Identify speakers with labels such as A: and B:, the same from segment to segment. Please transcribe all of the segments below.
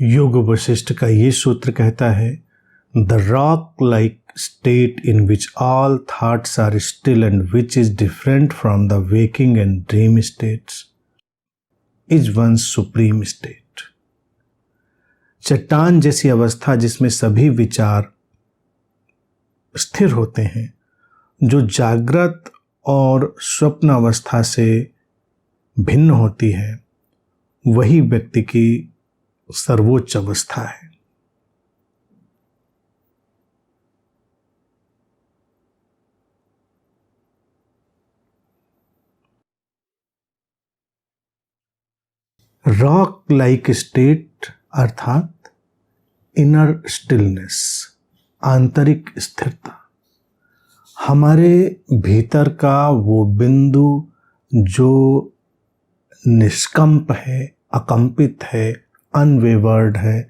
A: योग वशिष्ठ का ये सूत्र कहता है, the rock like state in which all thoughts are still and which is different from the waking and dream states is one supreme state. चट्टान जैसी अवस्था जिसमें सभी विचार स्थिर होते हैं, जो जागृत और स्वप्न अवस्था से भिन्न होती है, वही व्यक्ति की सर्वोच्च अवस्था है। रॉक लाइक स्टेट अर्थात इनर स्टिलनेस, आंतरिक स्थिरता, हमारे भीतर का वो बिंदु जो निष्कंप है, अकंपित है, अनवेवर्ड है,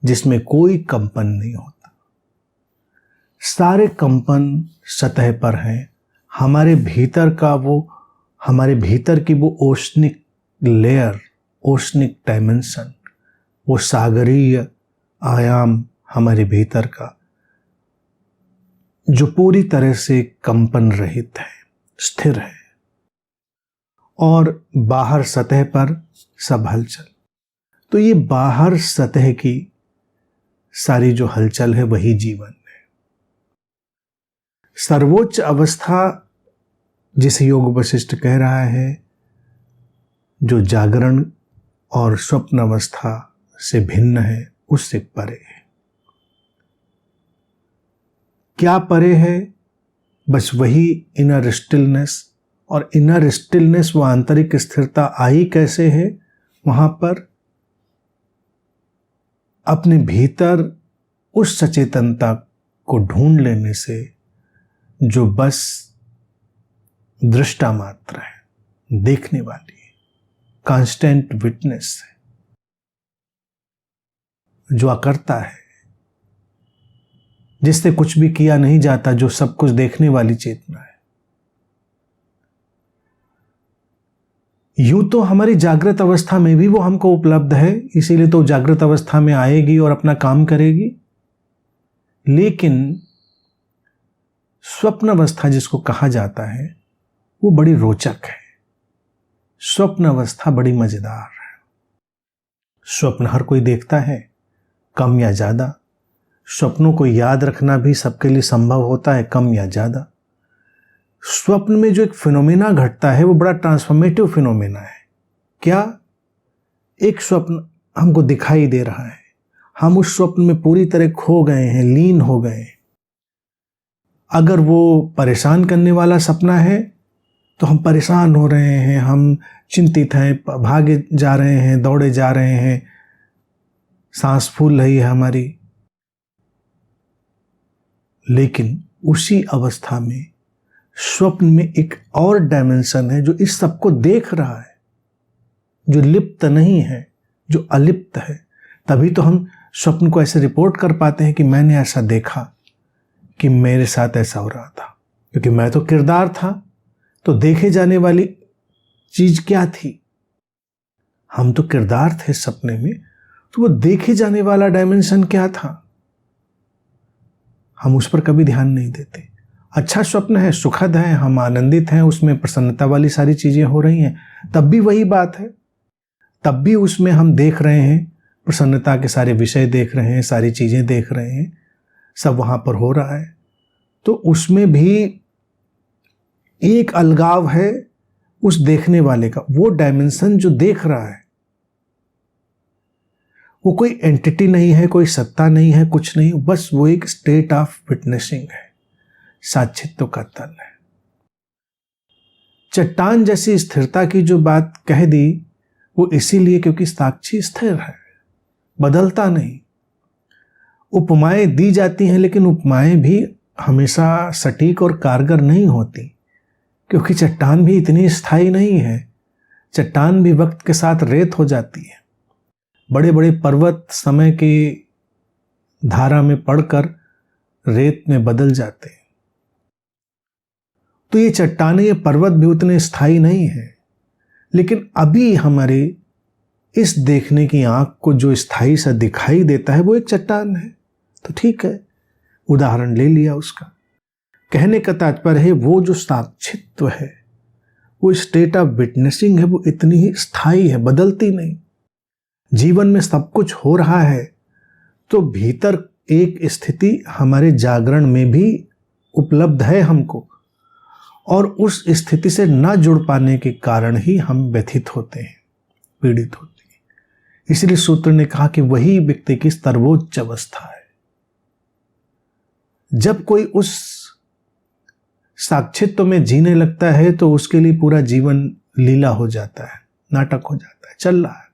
A: जिसमें कोई कंपन नहीं होता। सारे कंपन सतह पर हैं। हमारे भीतर का वो, हमारे भीतर की वो ओशनिक लेयर, ओशनिक डायमेंशन, वो सागरीय आयाम हमारे भीतर का, जो पूरी तरह से कंपन रहित है, स्थिर है, और बाहर सतह पर सब हलचल। तो ये बाहर सतह की सारी जो हलचल है वही जीवन है। सर्वोच्च अवस्था जिसे योग वशिष्ठ कह रहा है, जो जागरण और स्वप्न अवस्था से भिन्न है, उससे परे है। क्या परे है? बस वही इनर स्टिलनेस। और इनर स्टिलनेस, वो आंतरिक स्थिरता आई कैसे है? वहां पर अपने भीतर उस सचेतनता को ढूंढ लेने से जो बस दृष्टा मात्र है, देखने वाली है, कांस्टेंट विटनेस है, जो अकर्ता है, जिससे कुछ भी किया नहीं जाता, जो सब कुछ देखने वाली चेतना है। यूं तो हमारी जागृत अवस्था में भी वो हमको उपलब्ध है, इसीलिए तो जागृत अवस्था में आएगी और अपना काम करेगी। लेकिन स्वप्न अवस्था जिसको कहा जाता है, वो बड़ी रोचक है। स्वप्न अवस्था बड़ी मजेदार है। स्वप्न हर कोई देखता है, कम या ज्यादा। स्वप्नों को याद रखना भी सबके लिए संभव होता है, कम या ज्यादा। स्वप्न में जो एक फिनोमेना घटता है, वो बड़ा ट्रांसफॉर्मेटिव फिनोमेना है। क्या? एक स्वप्न हमको दिखाई दे रहा है, हम उस स्वप्न में पूरी तरह खो गए हैं, लीन हो गए। अगर वो परेशान करने वाला सपना है तो हम परेशान हो रहे हैं, हम चिंतित हैं, भागे जा रहे हैं, दौड़े जा रहे हैं, सांस फूल रही है हमारी। लेकिन उसी अवस्था में स्वप्न में एक और डायमेंशन है जो इस सबको देख रहा है, जो लिप्त नहीं है, जो अलिप्त है। तभी तो हम स्वप्न को ऐसे रिपोर्ट कर पाते हैं कि मैंने ऐसा देखा, कि मेरे साथ ऐसा हो रहा था। क्योंकि मैं तो किरदार था, तो देखे जाने वाली चीज क्या थी? हम तो किरदार थे सपने में, तो वो देखे जाने वाला डायमेंशन क्या था? हम उस पर कभी ध्यान नहीं देते। अच्छा स्वप्न है, सुखद है, हम आनंदित हैं, उसमें प्रसन्नता वाली सारी चीजें हो रही हैं, तब भी वही बात है। तब भी उसमें हम देख रहे हैं, प्रसन्नता के सारे विषय देख रहे हैं, सारी चीजें देख रहे हैं, सब वहां पर हो रहा है। तो उसमें भी एक अलगाव है उस देखने वाले का। वो डायमेंशन जो देख रहा है, वो कोई एंटिटी नहीं है, कोई सत्ता नहीं है, कुछ नहीं, बस वो एक स्टेट ऑफ विटनेसिंग है, साक्षित्व का तल है। चट्टान जैसी स्थिरता की जो बात कह दी, वो इसीलिए क्योंकि साक्षी स्थिर है, बदलता नहीं। उपमाएं दी जाती हैं, लेकिन उपमाएं भी हमेशा सटीक और कारगर नहीं होती, क्योंकि चट्टान भी इतनी स्थायी नहीं है। चट्टान भी वक्त के साथ रेत हो जाती है। बड़े बड़े पर्वत समय की धारा में पड़कर रेत में बदल जाते हैं। तो ये चट्टानें, ये पर्वत भी उतने स्थायी नहीं है। लेकिन अभी हमारे इस देखने की आंख को जो स्थायी सा दिखाई देता है वो एक चट्टान है। तो ठीक है, उदाहरण ले लिया उसका। कहने का तात्पर्य है वो जो साक्षित्व है, वो स्टेट ऑफ विटनेसिंग है, वो इतनी ही स्थायी है, बदलती नहीं। जीवन में सब कुछ हो रहा है तो भीतर एक स्थिति हमारे जागरण में भी उपलब्ध है हमको, और उस स्थिति से न जुड़ पाने के कारण ही हम व्यथित होते हैं, पीड़ित होते हैं। इसलिए सूत्र ने कहा कि वही व्यक्ति की सर्वोच्च अवस्था है। जब कोई उस साक्षित्व में जीने लगता है तो उसके लिए पूरा जीवन लीला हो जाता है, नाटक हो जाता है, चल रहा है।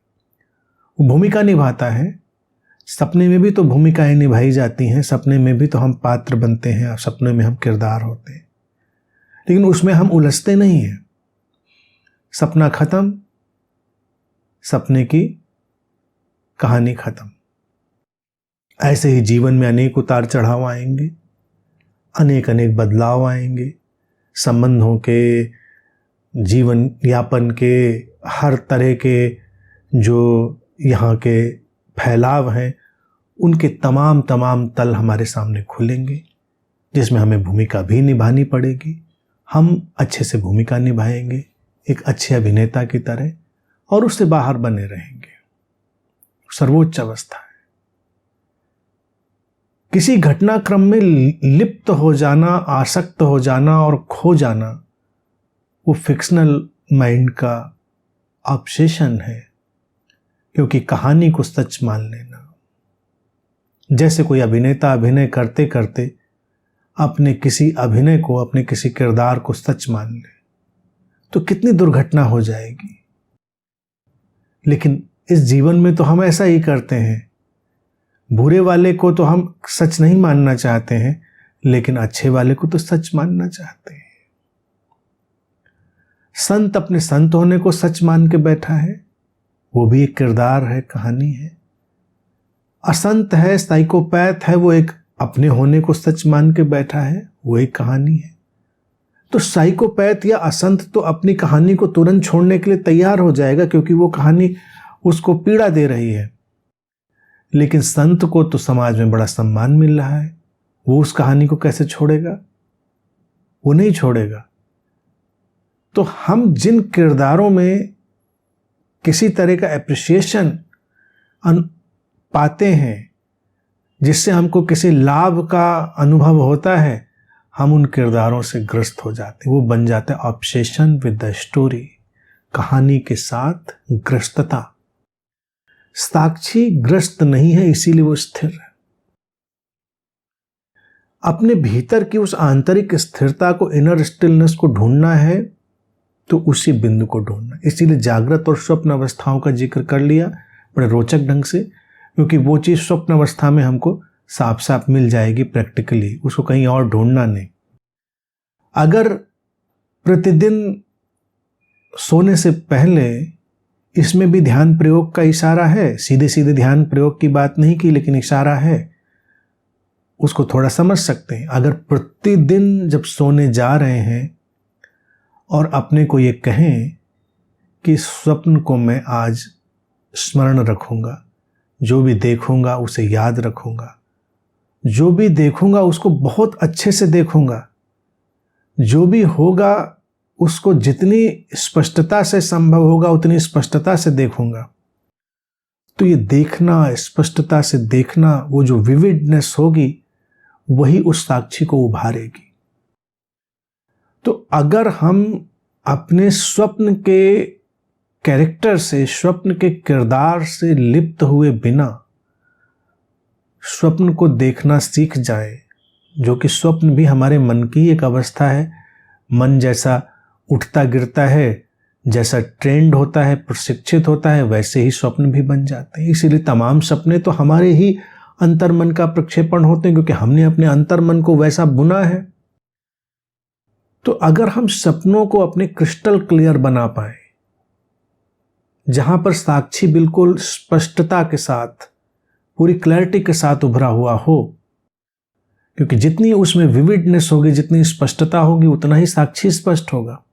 A: वो भूमिका निभाता है। सपने में भी तो भूमिकाएं निभाई जाती हैं, सपने में भी तो हम पात्र बनते हैं, सपने में हम किरदार होते हैं, लेकिन उसमें हम उलझते नहीं हैं। सपना खत्म, सपने की कहानी खत्म। ऐसे ही जीवन में अनेक उतार चढ़ाव आएंगे, अनेक अनेक बदलाव आएंगे, संबंधों के, जीवन यापन के, हर तरह के जो यहाँ के फैलाव हैं, उनके तमाम तल हमारे सामने खुलेंगे, जिसमें हमें भूमिका भी निभानी पड़ेगी। हम अच्छे से भूमिका निभाएंगे एक अच्छे अभिनेता की तरह, और उससे बाहर बने रहेंगे। सर्वोच्च अवस्था है। किसी घटनाक्रम में लिप्त हो जाना, आसक्त हो जाना और खो जाना, वो फिक्शनल माइंड का ऑब्सेशन है, क्योंकि कहानी को सच मान लेना। जैसे कोई अभिनेता अभिनय करते करते अपने किसी अभिनय को, अपने किसी किरदार को सच मान ले, तो कितनी दुर्घटना हो जाएगी। लेकिन इस जीवन में तो हम ऐसा ही करते हैं। बुरे वाले को तो हम सच नहीं मानना चाहते हैं, लेकिन अच्छे वाले को तो सच मानना चाहते हैं। संत अपने संत होने को सच मान के बैठा है, वो भी एक किरदार है, कहानी है। असंत है, साइकोपैथ है, वो एक अपने होने को सच मान के बैठा है, वो एक कहानी है। तो साइकोपैथ या असंत तो अपनी कहानी को तुरंत छोड़ने के लिए तैयार हो जाएगा, क्योंकि वो कहानी उसको पीड़ा दे रही है। लेकिन संत को तो समाज में बड़ा सम्मान मिल रहा है, वो उस कहानी को कैसे छोड़ेगा? वो नहीं छोड़ेगा। तो हम जिन किरदारों में किसी तरह का एप्रिसिएशन पाते हैं, जिससे हमको किसी लाभ का अनुभव होता है, हम उन किरदारों से ग्रस्त हो जाते हैं। वो बन जाता है ऑब्सेशन विद द स्टोरी, कहानी के साथ ग्रस्तता। साक्षी ग्रस्त नहीं है, इसीलिए वो स्थिर है। अपने भीतर की उस आंतरिक स्थिरता को, इनर स्टिलनेस को ढूंढना है, तो उसी बिंदु को ढूंढना। इसीलिए जागृत और स्वप्न अवस्थाओं का जिक्र कर लिया बड़े रोचक ढंग से, क्योंकि वो चीज़ स्वप्न अवस्था में हमको साफ साफ मिल जाएगी प्रैक्टिकली, उसको कहीं और ढूंढना नहीं। अगर प्रतिदिन सोने से पहले, इसमें भी ध्यान प्रयोग का इशारा है, सीधे सीधे ध्यान प्रयोग की बात नहीं की, लेकिन इशारा है, उसको थोड़ा समझ सकते हैं। अगर प्रतिदिन जब सोने जा रहे हैं और अपने को ये कहें कि स्वप्न को मैं आज स्मरण रखूंगा, जो भी देखूंगा उसे याद रखूंगा, जो भी देखूंगा उसको बहुत अच्छे से देखूंगा, जो भी होगा उसको जितनी स्पष्टता से संभव होगा उतनी स्पष्टता से देखूंगा। तो ये देखना, स्पष्टता से देखना, वो जो विविडनेस होगी, वही उस साक्षी को उभारेगी। तो अगर हम अपने स्वप्न के कैरेक्टर से, स्वप्न के किरदार से लिप्त हुए बिना स्वप्न को देखना सीख जाए, जो कि स्वप्न भी हमारे मन की एक अवस्था है। मन जैसा उठता गिरता है, जैसा ट्रेंड होता है, प्रशिक्षित होता है, वैसे ही स्वप्न भी बन जाते हैं। इसीलिए तमाम सपने तो हमारे ही अंतर्मन का प्रक्षेपण होते हैं, क्योंकि हमने अपने अंतर्मन को वैसा बुना है। तो अगर हम सपनों को अपने क्रिस्टल क्लियर बना पाए, जहां पर साक्षी बिल्कुल स्पष्टता के साथ, पूरी क्लैरिटी के साथ उभरा हुआ हो, क्योंकि जितनी उसमें विविडनेस होगी, जितनी स्पष्टता होगी, उतना ही साक्षी स्पष्ट होगा।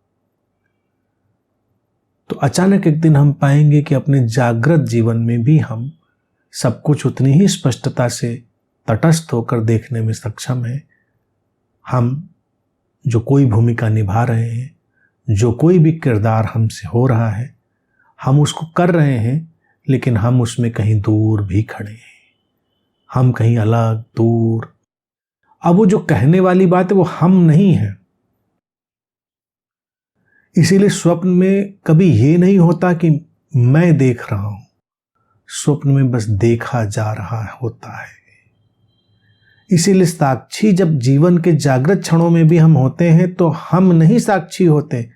A: तो अचानक एक दिन हम पाएंगे कि अपने जागृत जीवन में भी हम सब कुछ उतनी ही स्पष्टता से तटस्थ होकर देखने में सक्षम है। हम जो कोई भूमिका निभा रहे हैं, जो कोई भी किरदार हमसे हो रहा है, हम उसको कर रहे हैं, लेकिन हम उसमें कहीं दूर भी खड़े हैं, हम कहीं अलग दूर। अब वो जो कहने वाली बात है वो हम नहीं है। इसीलिए स्वप्न में कभी ये नहीं होता कि मैं देख रहा हूं, स्वप्न में बस देखा जा रहा होता है। इसीलिए साक्षी जब जीवन के जागृत क्षणों में भी हम होते हैं तो हम नहीं साक्षी होते,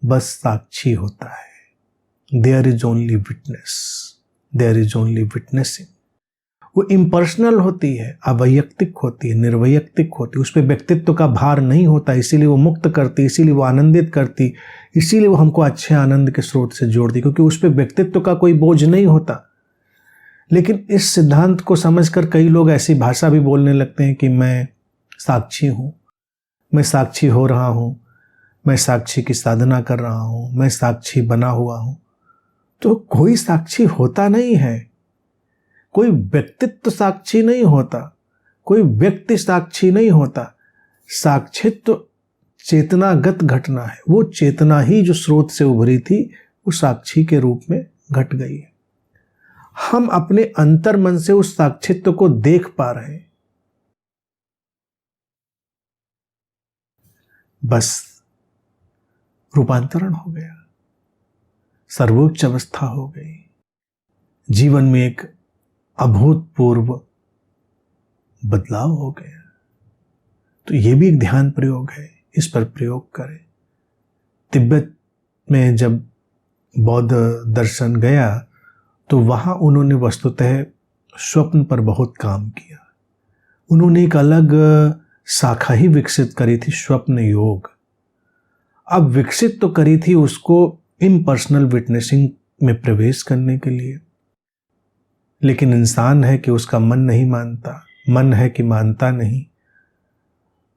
A: बस साक्षी होता है। There is only witness, there is only witnessing. वो इम्पर्सनल होती है, अवैयक्तिक होती है, निर्वैयक्तिक होती है, उस पर व्यक्तित्व का भार नहीं होता। इसीलिए वो मुक्त करती, इसीलिए वो आनंदित करती, इसीलिए वो हमको अच्छे आनंद के स्रोत से जोड़ती, क्योंकि उस पर व्यक्तित्व का कोई बोझ नहीं होता। लेकिन इस सिद्धांत को समझकर कई लोग ऐसी भाषा भी बोलने लगते हैं कि मैं साक्षी हूं, मैं साक्षी हो रहा हूं, मैं साक्षी की साधना कर रहा हूं, मैं साक्षी बना हुआ हूं। तो कोई साक्षी होता नहीं है, कोई व्यक्तित्व साक्षी नहीं होता, कोई व्यक्ति साक्षी नहीं होता। साक्षित्व चेतनागत घटना है। वो चेतना ही जो स्रोत से उभरी थी वो साक्षी के रूप में घट गई है। हम अपने अंतर मन से उस साक्षित्व को देख पा रहे हैं। बस रूपांतरण हो गया, सर्वोच्च अवस्था हो गई, जीवन में एक अभूतपूर्व बदलाव हो गया। तो ये भी एक ध्यान प्रयोग है, इस पर प्रयोग करें। तिब्बत में जब बौद्ध दर्शन गया तो वहां उन्होंने वस्तुतः स्वप्न पर बहुत काम किया। उन्होंने एक अलग शाखा ही विकसित करी थी, स्वप्न योग। अब विकसित तो करी थी उसको इम्पर्सनल विटनेसिंग में प्रवेश करने के लिए, लेकिन इंसान है कि उसका मन नहीं मानता, मन है कि मानता नहीं।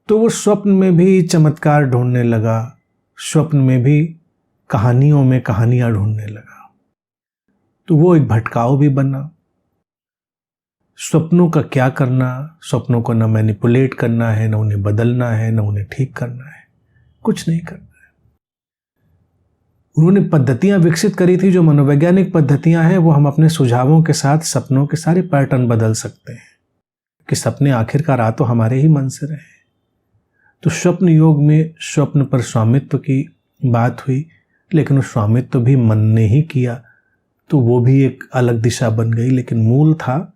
A: तो वो स्वप्न में भी चमत्कार ढूंढने लगा, स्वप्न में भी कहानियों में कहानियां ढूंढने लगा। तो वो एक भटकाव भी बना। स्वप्नों का क्या करना, स्वप्नों को न मैनिपुलेट करना है, न उन्हें बदलना है, न उन्हें ठीक करना है, कुछ नहीं करना है। उन्होंने पद्धतियां विकसित करी थी जो मनोवैज्ञानिक पद्धतियां हैं। वो हम अपने सुझावों के साथ सपनों के सारे पैटर्न बदल सकते हैं कि सपने आखिरकार आ तो हमारे ही मन से रहे। तो स्वप्न योग में स्वप्न पर स्वामित्व की बात हुई, लेकिन उस स्वामित्व भी मन ने ही किया, तो वो भी एक अलग दिशा बन गई। लेकिन मूल था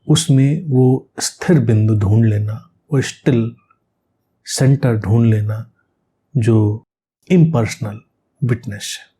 A: उसमें वो स्थिर बिंदु ढूंढ लेना, वो स्टिल सेंटर ढूंढ लेना जो इम्पर्सनल विटनेस है।